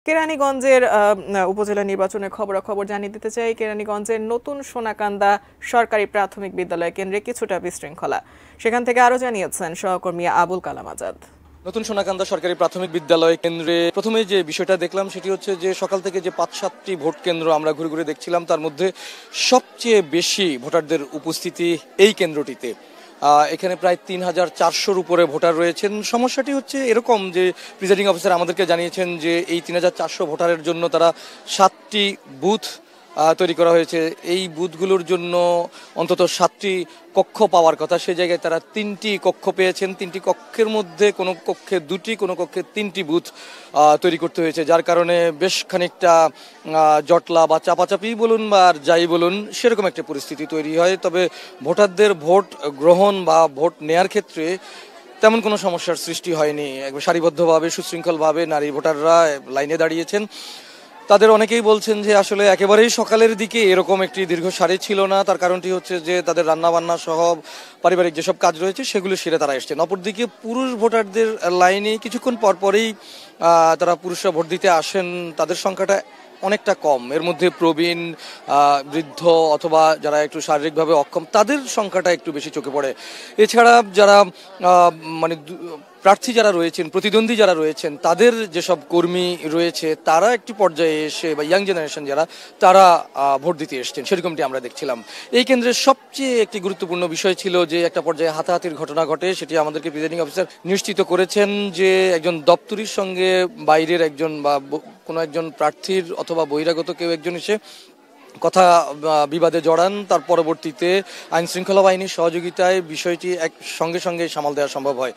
কেরানীগঞ্জের উপজেলা নির্বাচনের খবরাখবর জানিয়ে দিতে চাই। কেরানীগঞ্জের নতুন সোনাকান্দা সরকারি প্রাথমিক বিদ্যালয় কেন্দ্রে কিছুটা বিশৃঙ্খলা। সেখান থেকে আরো জানিয়েছেন সহকর্মী আবুল কালাম আজাদ। নতুন সোনাকান্দা সরকারি প্রাথমিক বিদ্যালয় কেন্দ্রে প্রথমে যে বিষয়টা দেখলাম সেটি হচ্ছে যে সকাল থেকে যে ৫-৭টি ভোট কেন্দ্র আমরা ঘুরে ঘুরে দেখছিলাম, তার মধ্যে সবচেয়ে বেশি ভোটারদের উপস্থিতি এই কেন্দ্রটিতে। এখানে প্রায় ৩,৪০০-র উপরে ভোটার রয়েছেন। সমস্যাটি হচ্ছে এরকম যে প্রিজাইডিং অফিসার আমাদেরকে জানিয়েছেন যে এই ৩,৪০০ ভোটারের জন্য তারা ৭টি বুথ তৈরি করা হয়েছে। এই বুথগুলোর জন্য অন্তত 7টি কক্ষ পাওয়ার কথা, সেই জায়গায় তারা 3টি কক্ষ পেয়েছেন। 3টি কক্ষের মধ্যে কোনো কক্ষে 2টি, কোনো কক্ষে 3টি বুথ তৈরি করতে হয়েছে, যার কারণে বেশ খানিকটা জটলা বা চাপাচাপি বলুন বা আর যাই বলুন সেরকম একটা পরিস্থিতি তৈরি হয়। তবে ভোটারদের ভোট গ্রহণ বা ভোট নেয়ার ক্ষেত্রে তেমন কোনো সমস্যার সৃষ্টি হয়নি। একবার সারিবদ্ধভাবে সুশৃঙ্খলভাবে নারী ভোটাররা লাইনে দাঁড়িয়েছেন। তাদের অনেকেই বলছেন যে আসলে একেবারেই সকালের দিকে এরকম একটি দীর্ঘ সারি ছিল না। তার কারণটি হচ্ছে যে তাদের রান্নাবান্না সহ পারিবারিক যেসব কাজ রয়েছে সেগুলো সেরে তারা এসছেন। অপরদিকে পুরুষ ভোটারদের লাইনে কিছুক্ষণ পরপরেই তারা পুরুষরা ভোট দিতে আসেন। তাদের সংখ্যাটা অনেকটা কম। এর মধ্যে প্রবীণ, বৃদ্ধ অথবা যারা একটু শারীরিকভাবে অক্ষম তাদের সংখ্যাটা একটু বেশি চোখে পড়ে। এছাড়া যারা মানে প্রার্থী যারা রয়েছেন, প্রতিদ্বন্দ্বী যারা রয়েছেন, তাদের যেসব কর্মী রয়েছে তারা একটি পর্যায়ে এসে বা ইয়াং জেনারেশন যারা, তারা ভোট দিতে এসছেন, সেরকমটি আমরা দেখছিলাম। এই কেন্দ্রের সবচেয়ে একটি গুরুত্বপূর্ণ বিষয় ছিল যে একটা পর্যায়ে হাতাহাতির ঘটনা ঘটে। সেটি আমাদেরকে প্রিজাইডিং অফিসার নিশ্চিত করেছেন যে একজন দপ্তরির সঙ্গে বাইরের একজন বা কোনো একজন প্রার্থীর অথবা বহিরাগত কেউ একজন এসে কথা বিবাদে জড়ান। তার পরবর্তীতে আইন শৃঙ্খলা বাহিনীর সহযোগিতায় বিষয়টি সঙ্গে সঙ্গে সামাল দেওয়া সম্ভব হয়।